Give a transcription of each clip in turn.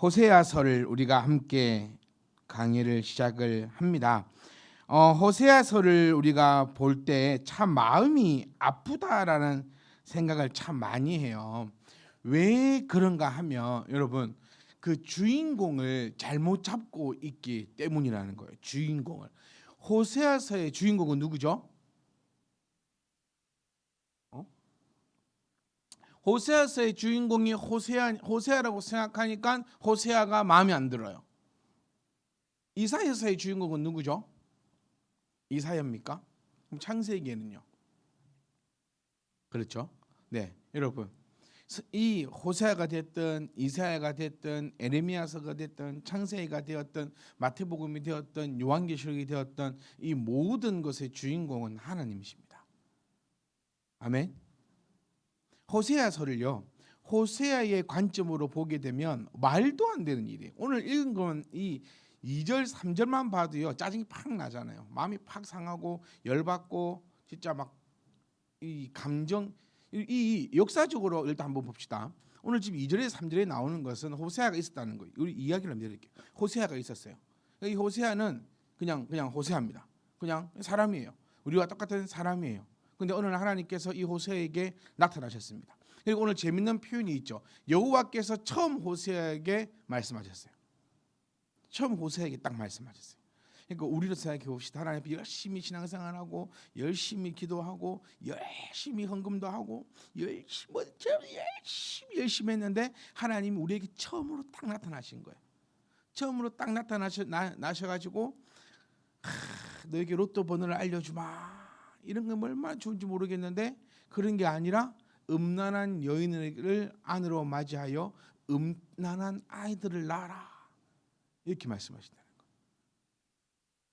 호세아서를 우리가 함께 강의를 시작을 합니다. 호세아서를 우리가 볼 때 참 마음이 아프다라는 생각을 참 많이 해요. 왜 그런가 하면 여러분 그 주인공을 잘못 잡고 있기 때문이라는 거예요. 주인공을. 호세아서의 주인공은 누구죠? 호세아서의 주인공이 호세아라고 생각하니까 호세아가 마음에 안 들어요. 이사야서의 주인공은 누구죠? 이사야입니까? 그럼 창세기에는요? 그렇죠? 네, 여러분. 이 호세아가 됐든 이사야가 됐든 에레미야서가 됐든 창세기가 되었든 마태복음이 되었든 요한계시록이 되었든 이 모든 것의 주인공은 하나님이십니다. 아멘. 호세아서를요, 호세아의 관점으로 보게 되면 말도 안 되는 일이에요. 오늘 읽은 건 이 2절 3절만 봐도요 짜증이 팍 나잖아요. 마음이 팍 상하고 열받고 진짜 막 이 감정 이 역사적으로 일단 한번 봅시다. 오늘 지금 2절에 3절에 나오는 것은 호세아가 있었다는 거예요. 우리 이야기를 한번 드릴게요. 호세아가 있었어요. 이 호세아는 그냥 호세아입니다. 그냥 사람이에요. 우리와 똑같은 사람이에요. 근데 오늘 하나님께서 이 호세아에게 나타나셨습니다. 그리고 오늘 재밌는 표현이 있죠. 여호와께서 처음 호세아에게 말씀하셨어요. 처음 호세아에게 딱 말씀하셨어요. 그러니까 우리로 생각해 봅시다. 하나님 앞에 열심히 신앙생활하고 열심히 기도하고 열심히 헌금도 하고 열심히 했는데 하나님이 우리에게 처음으로 딱 나타나신 거예요. 처음으로 딱 나셔가지고 너에게 로또 번호를 알려주마. 이런 게 얼마나 좋은지 모르겠는데 그런 게 아니라 음란한 여인을 안으로 맞이하여 음란한 아이들을 낳아라. 이렇게 말씀하신다는 거예요.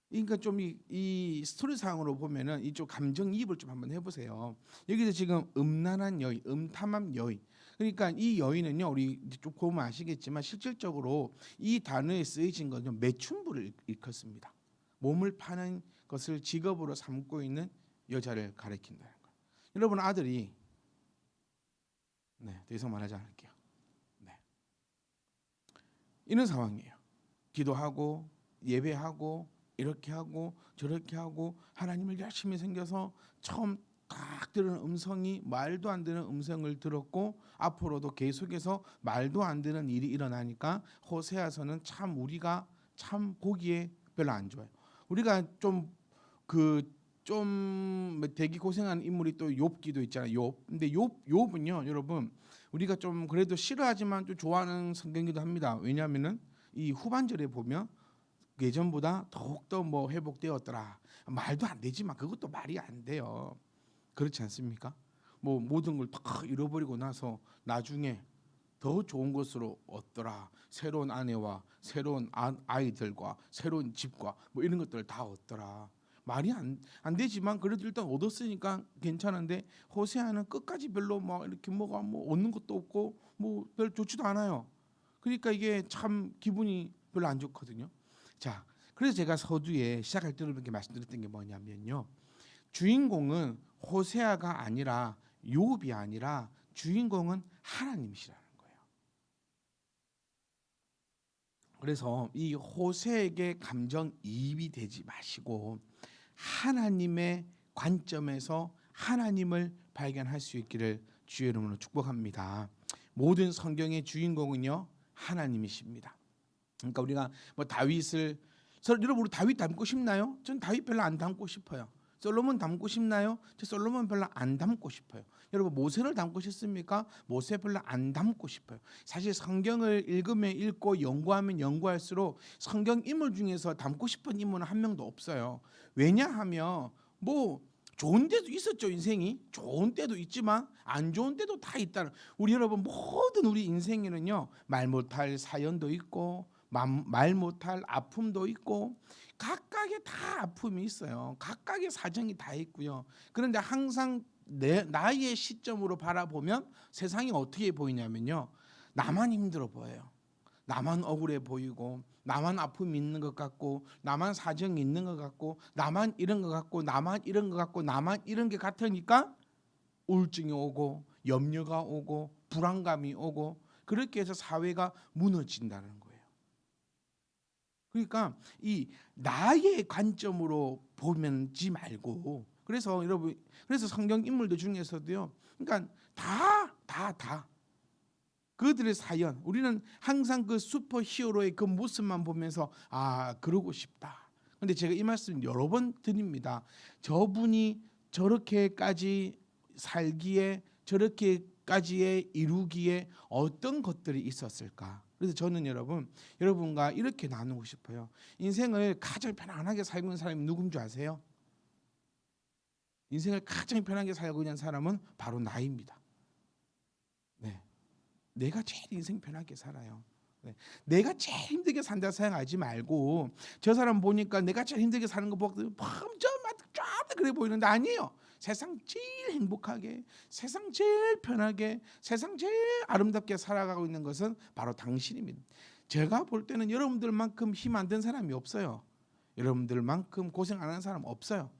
그러니까 좀 이 스토리상으로 보면은 이쪽 감정이입을 좀 한번 해보세요. 여기서 지금 음란한 여인, 음탐한 여인. 그러니까 이 여인은요, 우리 좀 보면 아시겠지만 실질적으로 이 단어에 쓰여진 것은 매춘부를 일컫습니다. 몸을 파는 것을 직업으로 삼고 있는 여자를 가리킨다는 거예요. 여러분 아들이 더 이상 말하지 않을게요. 이런 상황이에요. 기도하고 예배하고 이렇게 하고 저렇게 하고 하나님을 열심히 생겨서 처음 딱 들은 음성이 말도 안 되는 음성을 들었고 앞으로도 계속해서 말도 안 되는 일이 일어나니까 호세아서는 참 우리가 참 보기에 별로 안 좋아요. 우리가 좀 되게 고생하는 인물이 또 욥기도 있잖아요. 욥. 근데 욥은요, 여러분 우리가 좀 그래도 싫어하지만 좀 좋아하는 성경이기도 합니다. 왜냐하면은 이 후반절에 보면 예전보다 더욱더 뭐 회복되었더라. 말도 안 되지만 그것도 말이 안 돼요. 그렇지 않습니까? 뭐 모든 걸 다 잃어버리고 나서 나중에 더 좋은 것으로 얻더라. 새로운 아내와 새로운 아이들과 새로운 집과 뭐 이런 것들을 다 얻더라. 말이 안 되지만 그래도 일단 얻었으니까 괜찮은데 호세아는 끝까지 별로 막 이렇게 뭐가 뭐 얻는 것도 없고 뭐 별 좋지도 않아요. 그러니까 이게 참 기분이 별로 안 좋거든요. 자, 그래서 제가 서두에 시작할 때 이렇게 말씀드렸던 게 뭐냐면요. 주인공은 호세아가 아니라 욥이 아니라 주인공은 하나님이시라는 거예요. 그래서 이 호세에게 감정이입이 되지 마시고 하나님의 관점에서 하나님을 발견할 수 있기를 주의 이름으로 축복합니다. 모든 성경의 주인공은요 하나님이십니다. 그러니까 우리가 뭐 다윗을 여러분 우리 다윗 닮고 싶나요? 전 다윗 별로 안 닮고 싶어요. 솔로몬 닮고 싶나요? 저 솔로몬 별로 안 닮고 싶어요. 여러분 모세를 닮고 싶습니까? 모세 별로 안 닮고 싶어요. 사실 성경을 읽으면 읽고 연구하면 연구할수록 성경 인물 중에서 닮고 싶은 인물은 한 명도 없어요. 왜냐하면 뭐 좋은 때도 있었죠. 인생이 좋은 때도 있지만 안 좋은 때도 다 있다는 우리 여러분 모든 우리 인생에는요 말 못할 사연도 있고 말 못할 아픔도 있고 각각의 다 아픔이 있어요. 각각의 사정이 다 있고요. 그런데 항상 나의 시점으로 바라보면 세상이 어떻게 보이냐면요. 나만 힘들어 보여요. 나만 억울해 보이고 나만 아픔이 있는 것 같고 나만 사정이 있는 것 같고 나만 이런 것 같고 나만 이런 것 같고 나만 이런 게 같으니까 우울증이 오고 염려가 오고 불안감이 오고 그렇게 해서 사회가 무너진다는 거예요. 그러니까 이 나의 관점으로 보면지 말고, 그래서 여러분, 그래서 성경 인물들 중에서도요, 그러니까 다 그들의 사연, 우리는 항상 그 슈퍼 히어로의 그 모습만 보면서 아, 그러고 싶다. 근데 제가 이 말씀 여러 번 드립니다. 저분이 저렇게까지 살기에, 저렇게까지의 이루기에 어떤 것들이 있었을까? 그래서 저는 여러분과 이렇게 나누고 싶어요. 인생을 가장 편안하게 살고 있는 사람이 누군 줄 아세요? 인생을 가장 편하게 살고 있는 사람은 바로 나입니다. 네. 내가 제일 인생 편하게 살아요. 네. 내가 제일 힘들게 산다 생각하지 말고, 저 사람 보니까 내가 제일 힘들게 사는 거 보고 점점 그래 보이는데 아니에요. 세상 제일 행복하게, 세상 제일 편하게, 세상 제일 아름답게 살아가고 있는 것은 바로 당신입니다. 제가 볼 때는 여러분들만큼 힘 안 든 사람이 없어요. 여러분들만큼 고생 안 하는 사람 없어요.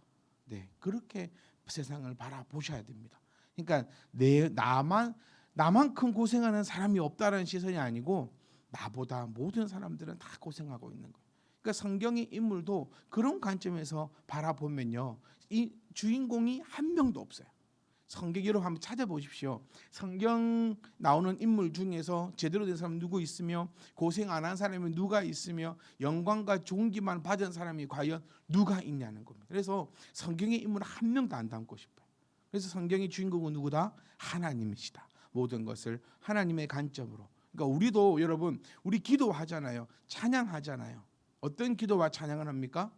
네, 그렇게 세상을 바라보셔야 됩니다. 그러니까 나만큼 고생하는 사람이 없다라는 시선이 아니고, 나보다 모든 사람들은 다 고생하고 있는 거예요. 그러니까 성경의 인물도 그런 관점에서 바라보면요, 이 주인공이 한 명도 없어요. 성경 여러분 한번 찾아보십시오. 성경 나오는 인물 중에서 제대로 된 사람 누구 있으며, 고생 안 한 사람이 누가 있으며, 영광과 존귀만 받은 사람이 과연 누가 있냐는 겁니다. 그래서 성경의 인물 한 명도 안 담고 싶어요. 그래서 성경의 주인공은 누구다? 하나님이시다. 모든 것을 하나님의 관점으로. 그러니까 우리도 여러분, 우리 기도하잖아요. 찬양하잖아요. 어떤 기도와 찬양을 합니까?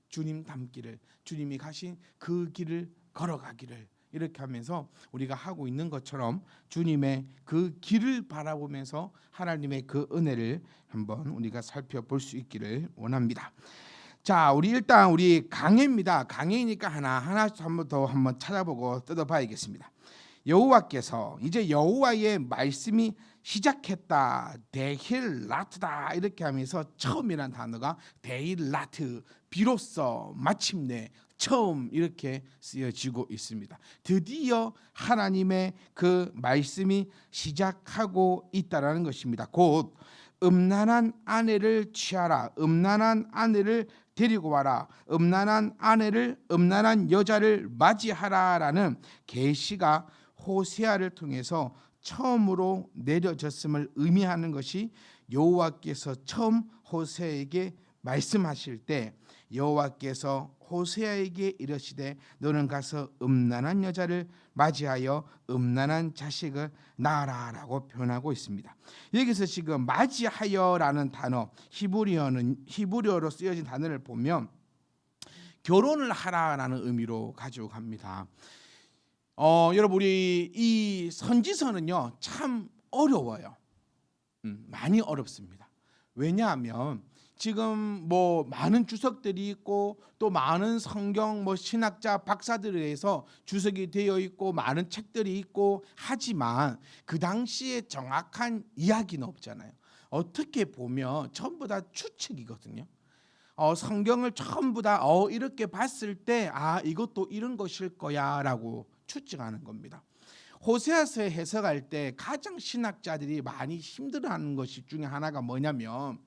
주님 닮기를, 주님이 가신 그 길을 걸어가기를, 이렇게 하면서 우리가 하고 있는 것처럼 주님의 그 길을 바라보면서 하나님의 그 은혜를 한번 우리가 살펴볼 수 있기를 원합니다. 자, 일단 우리 강해입니다. 강해이니까 하나 한번 찾아보고 뜯어봐야겠습니다. 여호와께서, 이제 여호와의 말씀이 시작했다, 데힐라트다, 이렇게 하면서 처음이라는 단어가 데힐라트, 비로소, 마침내, 처음, 이렇게 쓰여지고 있습니다. 드디어 하나님의 그 말씀이 시작하고 있다라는 것입니다. 곧 음란한 아내를 취하라, 음란한 아내를 데리고 와라, 음란한 여자를 맞이하라라는 계시가 호세아를 통해서 처음으로 내려졌음을 의미하는 것이, 여호와께서 처음 호세아에게 말씀하실 때 여호와께서 호세아에게 이르시되 너는 가서 음란한 여자를 맞이하여 음란한 자식을 낳아라라고 표현하고 있습니다. 여기서 지금 맞이하여라는 단어, 히브리어로 쓰여진 단어를 보면 결혼을 하라라는 의미로 가지고 갑니다. 여러분, 우리 이 선지서는요 참 어려워요. 많이 어렵습니다. 왜냐하면 지금 많은 주석들이 있고, 또 많은 성경 신학자 박사들에 의해서 주석이 되어 있고, 많은 책들이 있고 하지만 그 당시에 정확한 이야기는 없잖아요. 어떻게 보면 전부 다 추측이거든요. 성경을 전부 다 이렇게 봤을 때 이것도 이런 것일 거야라고 추측하는 겁니다. 호세아서 해석할 때 가장 신학자들이 많이 힘들어하는 것이 중에 하나가 뭐냐면,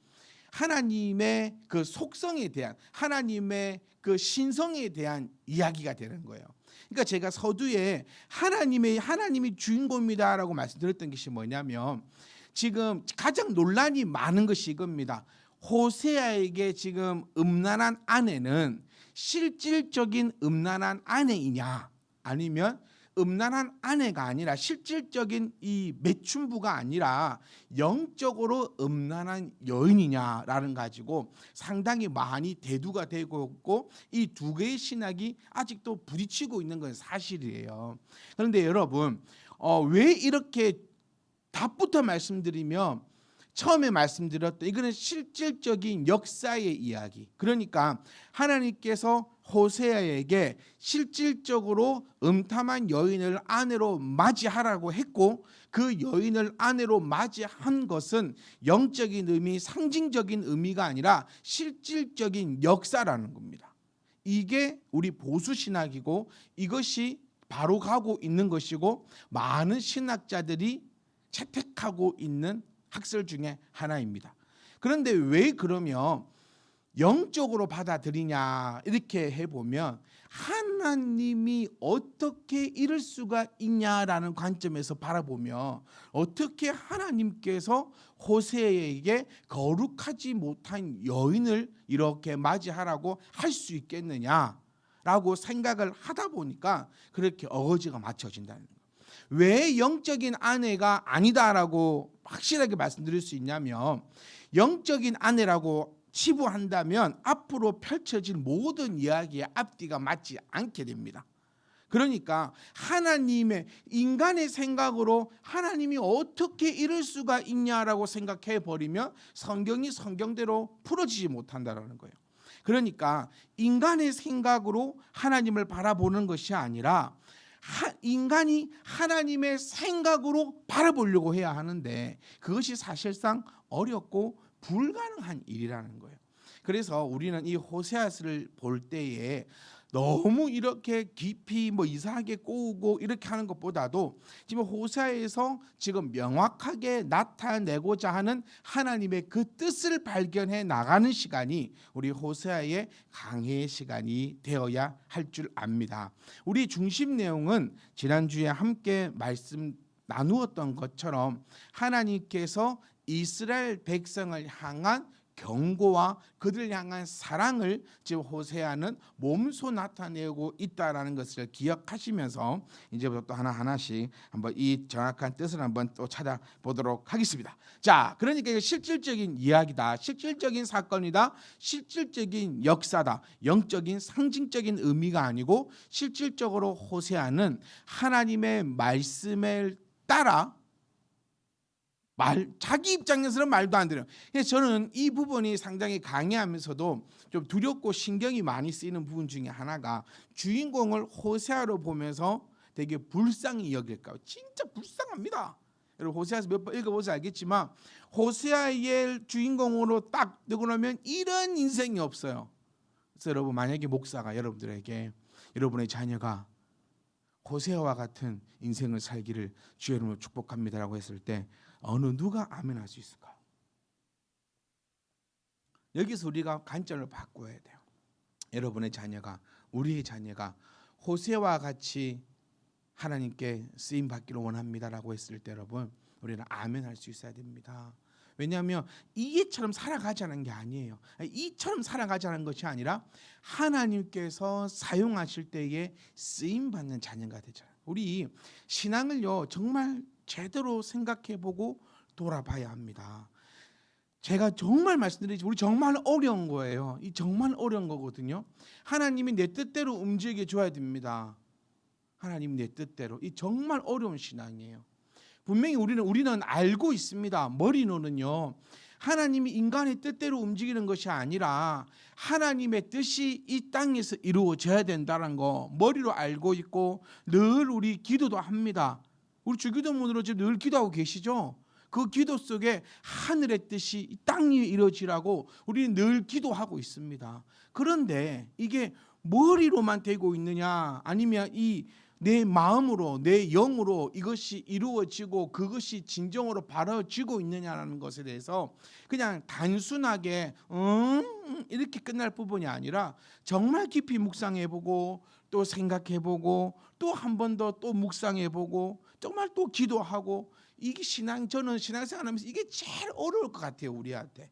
하나님의 그 속성에 대한, 하나님의 그 신성에 대한 이야기가 되는 거예요. 그러니까 제가 서두에 하나님이 주인공입니다라고 말씀드렸던 것이 뭐냐면, 지금 가장 논란이 많은 것이 이겁니다. 호세아에게 지금 음란한 아내는 실질적인 음란한 아내이냐, 아니면 음란한 아내가 아니라 실질적인 이 매춘부가 아니라 영적으로 음란한 여인이냐라는 가지고 상당히 많이 대두가 되고 있고, 이 두 개의 신학이 아직도 부딪히고 있는 건 사실이에요. 그런데 여러분, 왜 이렇게 답부터 말씀드리면, 처음에 말씀드렸던 이거는 실질적인 역사의 이야기. 그러니까 하나님께서 호세아에게 실질적으로 음탐한 여인을 아내로 맞이하라고 했고, 그 여인을 아내로 맞이한 것은 영적인 의미, 상징적인 의미가 아니라 실질적인 역사라는 겁니다. 이게 우리 보수 신학이고, 이것이 바로 가고 있는 것이고, 많은 신학자들이 채택하고 있는 학설 중에 하나입니다. 그런데 왜 그러면 영적으로 받아들이냐 이렇게 해보면 하나님이 어떻게 이럴 수가 있냐라는 관점에서 바라보면 어떻게 하나님께서 호세에게 거룩하지 못한 여인을 이렇게 맞이하라고 할 수 있겠느냐라고 생각을 하다 보니까 그렇게 어거지가 맞춰진다는 거예요. 왜 영적인 아내가 아니다라고 확실하게 말씀드릴 수 있냐면 영적인 아내라고 치부한다면 앞으로 펼쳐질 모든 이야기의 앞뒤가 맞지 않게 됩니다. 그러니까 하나님의 인간의 생각으로 하나님이 어떻게 이럴 수가 있냐라고 생각해 버리면 성경이 성경대로 풀어지지 못한다는 거예요. 그러니까 인간의 생각으로 하나님을 바라보는 것이 아니라 인간이 하나님의 생각으로 바라보려고 해야 하는데 그것이 사실상 어렵고 불가능한 일이라는 거예요. 그래서 우리는 이 호세아서를 볼 때에 너무 이렇게 깊이 이상하게 꼬우고 이렇게 하는 것보다도 지금 호세아에서 지금 명확하게 나타내고자 하는 하나님의 그 뜻을 발견해 나가는 시간이 우리 호세아의 강해의 시간이 되어야 할 줄 압니다. 우리 중심 내용은 지난주에 함께 말씀 나누었던 것처럼 하나님께서 이스라엘 백성을 향한 경고와 그들 향한 사랑을 지금 호세아는 몸소 나타내고 있다라는 것을 기억하시면서 이제부터 또 하나하나씩 한번 이 정확한 뜻을 한번 또 찾아보도록 하겠습니다. 자, 그러니까 이게 실질적인 이야기다, 실질적인 사건이다, 실질적인 역사다, 영적인 상징적인 의미가 아니고 실질적으로 호세아는 하나님의 말씀을 따라 자기 입장에서는 말도 안 되는. 그래서 저는 이 부분이 상당히 강해하면서도 좀 두렵고 신경이 많이 쓰이는 부분 중에 하나가 주인공을 호세아로 보면서 되게 불쌍히 여길까. 진짜 불쌍합니다. 여러분 호세아서 몇 번 읽어보셔서 알겠지만 호세아의 주인공으로 딱 되고 나면 이런 인생이 없어요. 그래서 여러분 만약에 목사가 여러분들에게 여러분의 자녀가 호세아와 같은 인생을 살기를 주의 이름으로 축복합니다라고 했을 때 어느 누가 아멘할 수 있을까요? 여기서 우리가 관점을 바꿔야 돼요. 여러분의 자녀가 우리의 자녀가 호세아와 같이 하나님께 쓰임 받기를 원합니다라고 했을 때 여러분 우리는 아멘할 수 있어야 됩니다. 왜냐하면 이처럼 살아가자는 게 아니에요. 이처럼 살아가자는 것이 아니라 하나님께서 사용하실 때에 쓰임 받는 자녀가 되잖아요. 우리 신앙을요 정말 제대로 생각해보고 돌아봐야 합니다. 제가 정말 말씀드리지 우리 정말 어려운 거예요. 이 정말 어려운 거거든요. 하나님이 내 뜻대로 움직여 줘야 됩니다. 하나님 내 뜻대로. 이 정말 어려운 신앙이에요. 분명히 우리는 알고 있습니다. 머리로는요. 하나님이 인간의 뜻대로 움직이는 것이 아니라 하나님의 뜻이 이 땅에서 이루어져야 된다는 거 머리로 알고 있고 늘 우리 기도도 합니다. 우리 주기도문으로 지금 늘 기도하고 계시죠? 그 기도 속에 하늘의 뜻이 이 땅 위에 이루어지라고 우리는 늘 기도하고 있습니다. 그런데 이게 머리로만 되고 있느냐 아니면 이 내 마음으로 내 영으로 이것이 이루어지고 그것이 진정으로 바라지고 있느냐라는 것에 대해서 그냥 단순하게 이렇게 끝날 부분이 아니라 정말 깊이 묵상해보고 또 생각해보고 또 한 번 더 또 묵상해보고 정말 또 기도하고 이게 저는 신앙생활하면서 이게 제일 어려울 것 같아요. 우리한테.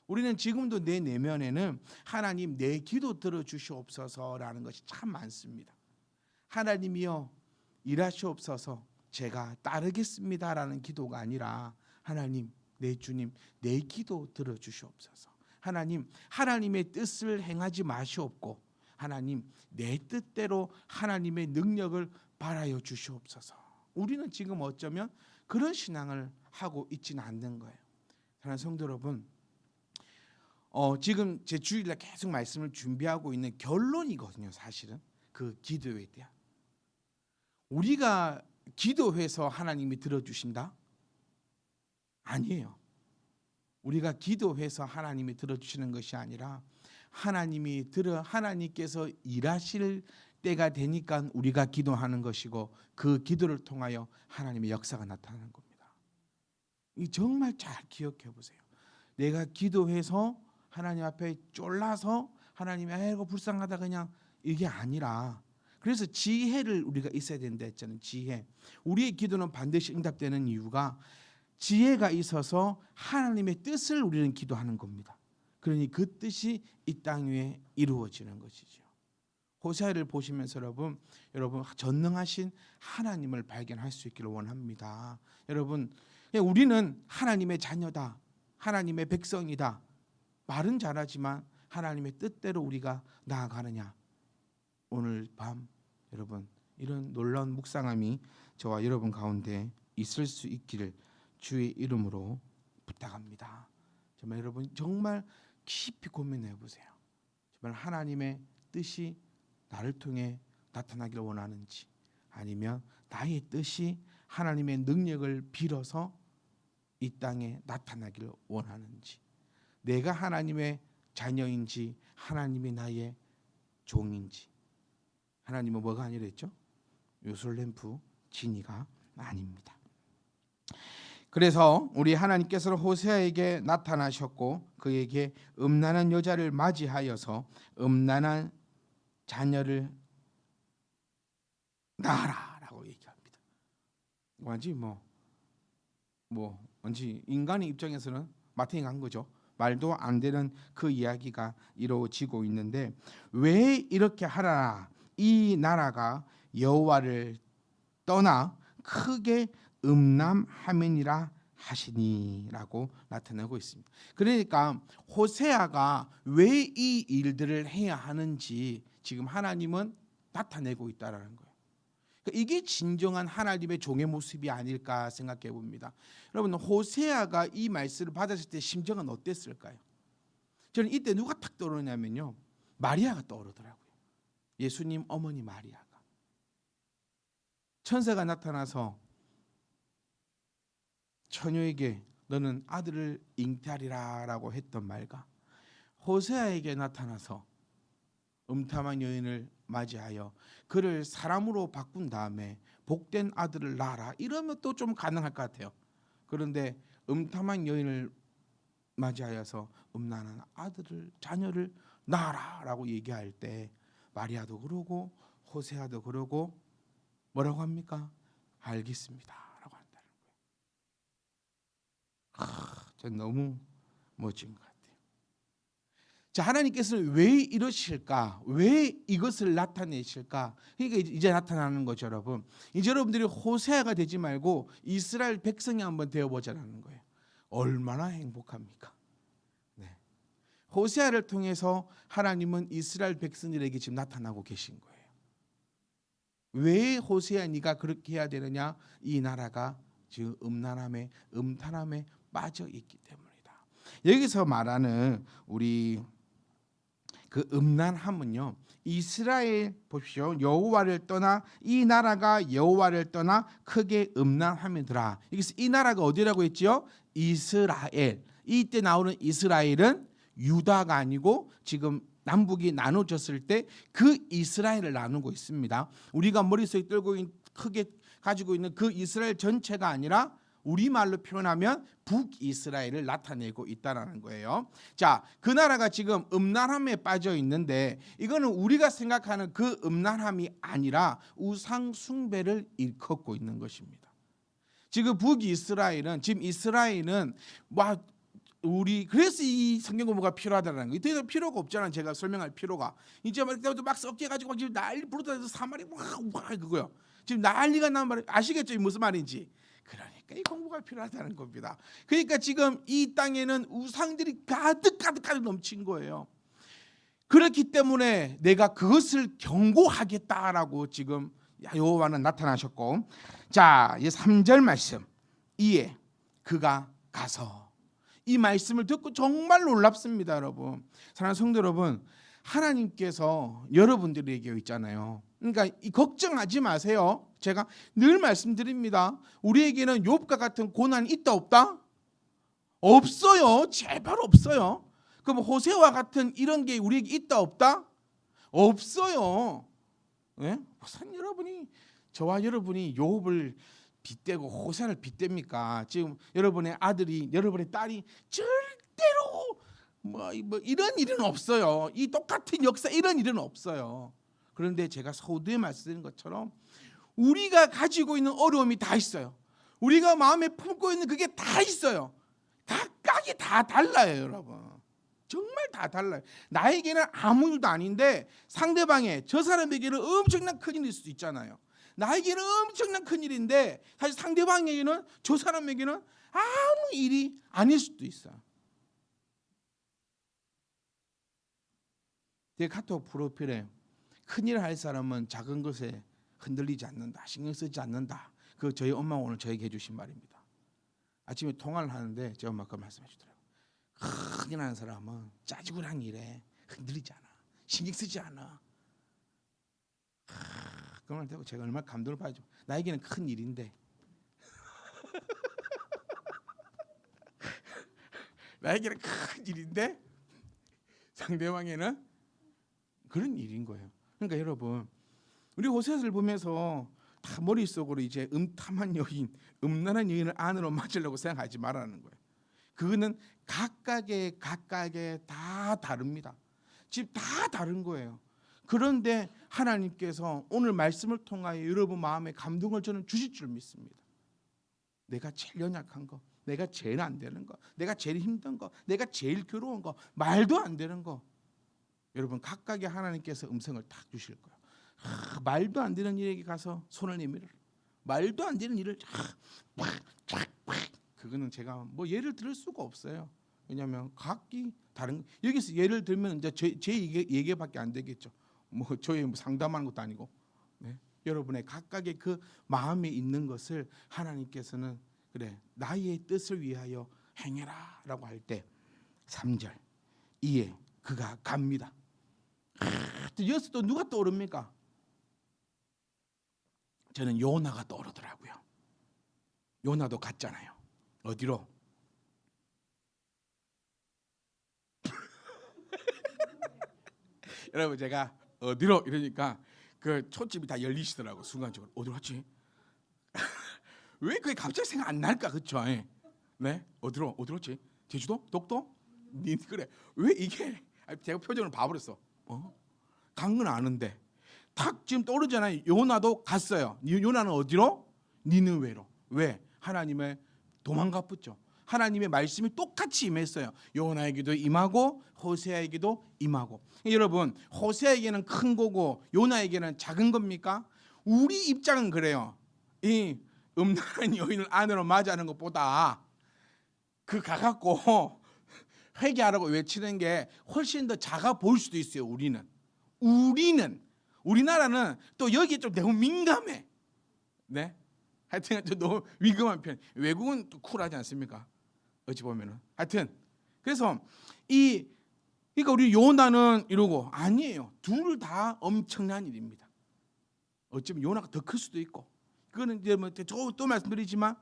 우리는 지금도 내 내면에는 하나님 내 기도 들어주시옵소서라는 것이 참 많습니다. 하나님이여 일하시옵소서 제가 따르겠습니다라는 기도가 아니라 하나님 내 주님 내 기도 들어주시옵소서. 하나님의 뜻을 행하지 마시옵고 하나님 내 뜻대로 하나님의 능력을 발하여 주시옵소서. 우리는 지금 어쩌면 그런 신앙을 하고 있지는 않는 거예요. 사랑하는 성도 여러분, 지금 제 주일날 계속 말씀을 준비하고 있는 결론이거든요. 사실은 그 기도에 대한 우리가 기도해서 하나님이 들어주신다? 아니에요. 우리가 기도해서 하나님이 들어주시는 것이 아니라 하나님께서 일하실 때가 되니까 우리가 기도하는 것이고 그 기도를 통하여 하나님의 역사가 나타나는 겁니다. 이 정말 잘 기억해 보세요. 내가 기도해서 하나님 앞에 쫄라서 하나님이 아이고 불쌍하다 그냥 이게 아니라, 그래서 지혜를 우리가 있어야 된다 했잖아요. 지혜. 우리의 기도는 반드시 응답되는 이유가 지혜가 있어서 하나님의 뜻을 우리는 기도하는 겁니다. 그러니 그 뜻이 이 땅 위에 이루어지는 것이죠. 호세아를 보시면서 여러분 전능하신 하나님을 발견할 수 있기를 원합니다. 여러분, 우리는 하나님의 자녀다, 하나님의 백성이다. 말은 잘하지만 하나님의 뜻대로 우리가 나아가느냐? 오늘 밤 여러분 이런 놀라운 묵상함이 저와 여러분 가운데 있을 수 있기를 주의 이름으로 부탁합니다. 정말 여러분 정말 깊이 고민해 보세요. 정말 하나님의 뜻이 나를 통해 나타나기를 원하는지, 아니면 나의 뜻이 하나님의 능력을 빌어서 이 땅에 나타나기를 원하는지, 내가 하나님의 자녀인지 하나님이 나의 종인지. 하나님은 뭐가 아니랬죠? 요술램프 진이가 아닙니다. 그래서 우리 하나님께서는 호세아에게 나타나셨고 그에게 음란한 여자를 맞이하여서 음란한 자녀를 낳아라라고 얘기합니다. 완지 완지 인간의 입장에서는 마탱이 간 거죠. 말도 안 되는 그 이야기가 이루어지고 있는데, 왜 이렇게 하라? 이 나라가 여호와를 떠나 크게 음란함이니라 하시니라고 나타내고 있습니다. 그러니까 호세아가 왜 이 일들을 해야 하는지 지금 하나님은 나타내고 있다라는 거예요. 그러니까 이게 진정한 하나님의 종의 모습이 아닐까 생각해 봅니다. 여러분, 호세아가 이 말씀을 받았을 때 심정은 어땠을까요? 저는 이때 누가 탁 떠오르냐면요, 마리아가 떠오르더라고요. 예수님 어머니 마리아가. 천사가 나타나서 처녀에게 너는 아들을 잉태하리라 라고 했던 말과 호세아에게 나타나서 음탐한 여인을 맞이하여 그를 사람으로 바꾼 다음에 복된 아들을 낳아라, 이러면 또 좀 가능할 것 같아요. 그런데 음탐한 여인을 맞이하여서 음란한 자녀를 낳아라 라고 얘기할 때 마리아도 그러고 호세아도 그러고 뭐라고 합니까? 알겠습니다 라고 한다는 거예요. 전 너무 멋진 것 같아요. 자, 하나님께서는 왜 이러실까? 왜 이것을 나타내실까? 그러니까 이제 나타나는 거죠, 여러분. 이제 여러분들이 호세아가 되지 말고 이스라엘 백성이 한번 되어보자라는 거예요. 얼마나 행복합니까? 네. 호세아를 통해서 하나님은 이스라엘 백성들에게 지금 나타나고 계신 거예요. 왜 호세아 네가 그렇게 해야 되느냐? 이 나라가 지금 음란함에 빠져 있기 때문이다. 여기서 말하는 우리 그 음란함은요, 이스라엘 보십시오. 여호와를 떠나 이 나라가 여호와를 떠나 크게 음란함이더라. 여기서 이 나라가 어디라고 했지요? 이스라엘. 이때 나오는 이스라엘은 유다가 아니고 지금 남북이 나눠졌을 때 그 이스라엘을 나누고 있습니다. 우리가 머릿속에 크게 가지고 있는 그 이스라엘 전체가 아니라 우리말로 표현하면 북이스라엘을 나타내고 있다는 거예요. 자, 그 나라가 지금 음란함에 빠져 있는데 이거는 우리가 생각하는 그 음란함이 아니라 우상 숭배를 일컫고 있는 것입니다. 지금 북이스라엘은 지금 이스라엘은 그래서 이 성경 공부가 필요하다는 거예요. 더 필요가 없잖아요. 제가 설명할 필요가. 이제 막 섞여가지고 지금 난리 부르다해서 사마리 그거요. 지금 난리가 난 말 아시겠죠? 무슨 말인지. 그러니까 이 공부가 필요하다는 겁니다. 그러니까 지금 이 땅에는 우상들이 가득 넘친 거예요. 그렇기 때문에 내가 그것을 경고하겠다라고 지금 여호와는 나타나셨고, 자, 이 3절 말씀. 이에 그가 가서, 이 말씀을 듣고 정말 놀랍습니다, 여러분. 사랑하는 성도 여러분, 하나님께서 여러분들에게 있잖아요. 그러니까 걱정하지 마세요. 제가 늘 말씀드립니다. 우리에게는 욥과 같은 고난이 있다 없다? 없어요. 제발 없어요. 그럼 호세와 같은 이런 게 우리에게 있다 없다? 없어요. 네? 여러분이 저와 여러분이 욥을 빗대고 호세아를 빗댑니까? 지금 여러분의 아들이, 여러분의 딸이 절대로 뭐 이런 일은 없어요. 이 똑같은 역사 이런 일은 없어요. 그런데 제가 서두에 말씀드린 것처럼 우리가 가지고 있는 어려움이 다 있어요. 우리가 마음에 품고 있는 그게 다 있어요. 각각이 다 달라요, 여러분. 정말 다 달라요. 나에게는 아무 일도 아닌데 상대방의 저 사람에게는 엄청난 큰일일 수도 있잖아요. 나에게는 엄청난 큰일인데 사실 상대방에게는, 저 사람에게는 아무 일이 아닐 수도 있어요. 제 카톡 프로필에 큰일 할 사람은 작은 것에 흔들리지 않는다, 신경 쓰지 않는다. 그 저희 엄마가 오늘 저에게 해주신 말입니다. 아침에 통화를 하는데 제 엄마가 말씀해 주더라고요. 큰일 나는 사람은 짜증난 일에 흔들리지 않아, 신경 쓰지 않아. 그 말 듣고 제가 얼마나 감동을 받죠. 나에게는 큰 일인데 나에게는 큰 일인데 상대방에는 그런 일인 거예요. 그러니까 여러분, 우리 호세아를 보면서 다 머릿속으로 이제 음탐한 여인, 음란한 여인을 안으로 맞으려고 생각하지 말라는 거예요. 그거는 각각의 다 다릅니다. 지금 다 다른 거예요. 그런데 하나님께서 오늘 말씀을 통하여 여러분 마음에 감동을 저는 주실 줄 믿습니다. 내가 제일 연약한 거, 내가 제일 안 되는 거, 내가 제일 힘든 거, 내가 제일 괴로운 거, 말도 안 되는 거, 여러분 각각의 하나님께서 음성을 딱 주실 거예요. 말도 안 되는 일에게 가서 손을 내밀어라. 말도 안 되는 일을 그거는 제가 뭐 예를 들을 수가 없어요. 왜냐하면 각기 다른, 여기서 예를 들면 이제 제 얘기밖에 안 되겠죠. 뭐 저희 상담하는 것도 아니고. 네? 여러분의 각각의 그 마음에 있는 것을 하나님께서는 그래 나의 뜻을 위하여 행해라라고 할 때 3절 이에 그가 갑니다. 여기서 또 누가 떠오릅니까? 저는 요나가 떠오르더라고요. 요나도 갔잖아요. 어디로? 여러분 제가 어디로 이러니까 그 초점이 다 열리시더라고. 순간적으로 어디로 갔지? 왜 그게 갑자기 생각 안 날까? 그렇죠? 네, 어디로지? 제주도? 독도? 그래. 왜 이게? 제가 표정을 봐버렸어. 간 건 아는데 탁 지금 떠오르잖아요. 요나도 갔어요. 요나는 어디로? 니느웨로. 왜? 하나님의 도망가 붙죠. 하나님의 말씀이 똑같이 임했어요. 요나에게도 임하고 호세아에게도 임하고. 여러분, 호세아에게는 큰 거고 요나에게는 작은 겁니까? 우리 입장은 그래요. 이 음란한 여인을 안으로 맞이하는 것보다 그 가갖고 회개하라고 외치는 게 훨씬 더 작아 보일 수도 있어요. 우리나라는 또 여기에 좀 너무 민감해. 네? 하여튼 좀 너무 위험한 편. 외국은 또 쿨하지 않습니까? 어찌 보면은. 하여튼 그래서 그러니까 우리 요나는 이러고 아니에요. 둘 다 엄청난 일입니다. 어쩌면 요나가 더 클 수도 있고. 그거는 이제 뭐 또 말씀드리지만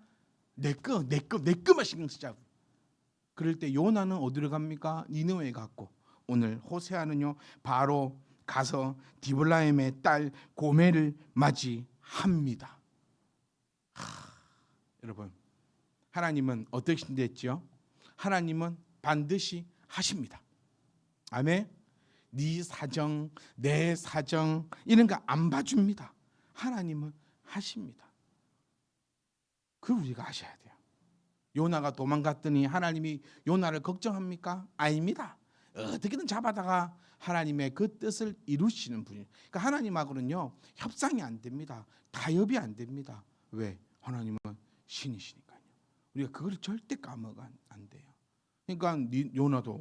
내 거만 신경 쓰자고. 그럴 때 요나는 어디로 갑니까? 니느웨에 갔고 오늘 호세아는요 바로 가서 디블라임의 딸 고멜을 맞이합니다. 여러분, 하나님은 어떻게 됐죠? 하나님은 반드시 하십니다. 아멘. 네 사정, 내 사정 이런 거 안 봐줍니다. 하나님은 하십니다. 그걸 우리가 아셔야 돼요. 요나가 도망갔더니 하나님이 요나를 걱정합니까? 아닙니다. 어떻게든 잡아다가 하나님의 그 뜻을 이루시는 분이에요. 그러니까 하나님하고는요 협상이 안 됩니다. 타협이 안 됩니다. 왜? 하나님은 신이시니까요. 우리가 그걸 절대 까먹으면 안 돼요. 그러니까 요나도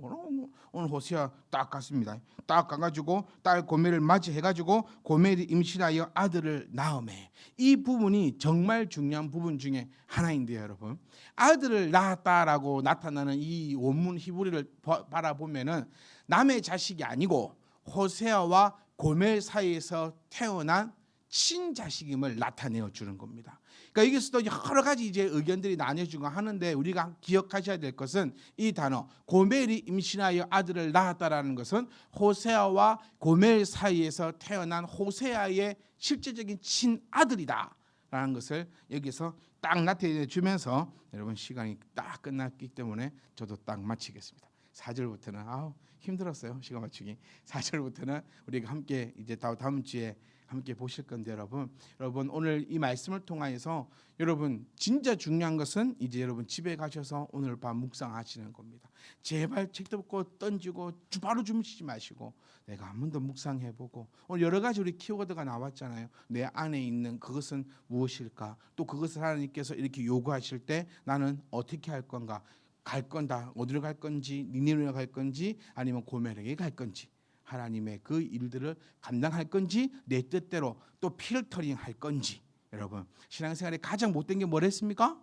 오늘 호세아 딱 갔습니다. 딱 가가지고 딸 고멜을 맞이해가지고 고멜이 임신하여 아들을 낳음에, 이 부분이 정말 중요한 부분 중에 하나인데요, 여러분. 아들을 낳았다라고 나타나는 이 원문 히브리를 바라보면은 남의 자식이 아니고 호세아와 고멜 사이에서 태어난 친자식임을 나타내어 주는 겁니다. 그러니까 여기서도 여러 가지 이제 의견들이 나뉘어지고 하는데 우리가 기억하셔야 될 것은 이 단어 고멜이 임신하여 아들을 낳았다라는 것은 호세아와 고멜 사이에서 태어난 호세아의 실제적인 친아들이다라는 라는 것을 여기서 딱 나타내 주면서 여러분 시간이 딱 끝났기 때문에 저도 딱 마치겠습니다. 4절부터는 힘들었어요. 시간 맞추기. 4절부터는 우리가 함께 이제 다음 주에 함께 보실 건데 여러분 오늘 이 말씀을 통하여서 여러분 진짜 중요한 것은 이제 여러분 집에 가셔서 오늘 밤 묵상하시는 겁니다. 제발 책도 없고 던지고 바로 주무시지 마시고 내가 한 번 더 묵상해보고 오늘 여러 가지 우리 키워드가 나왔잖아요. 내 안에 있는 그것은 무엇일까? 또 그것을 하나님께서 이렇게 요구하실 때 나는 어떻게 할 건가? 갈 건다. 어디로 갈 건지, 니네로 갈 건지, 아니면 고멜에게 갈 건지, 하나님의 그 일들을 감당할 건지, 내 뜻대로 또 필터링 할 건지. 여러분 신앙생활에 가장 못된 게 뭐랬습니까?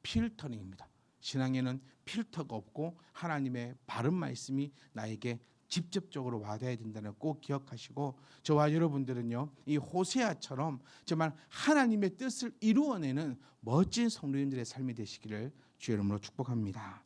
필터링입니다. 신앙에는 필터가 없고 하나님의 바른 말씀이 나에게 직접적으로 와닿아야 된다는 걸 꼭 기억하시고 저와 여러분들은요 이 호세아처럼 정말 하나님의 뜻을 이루어내는 멋진 성도님들의 삶이 되시기를 주의 이름으로 축복합니다.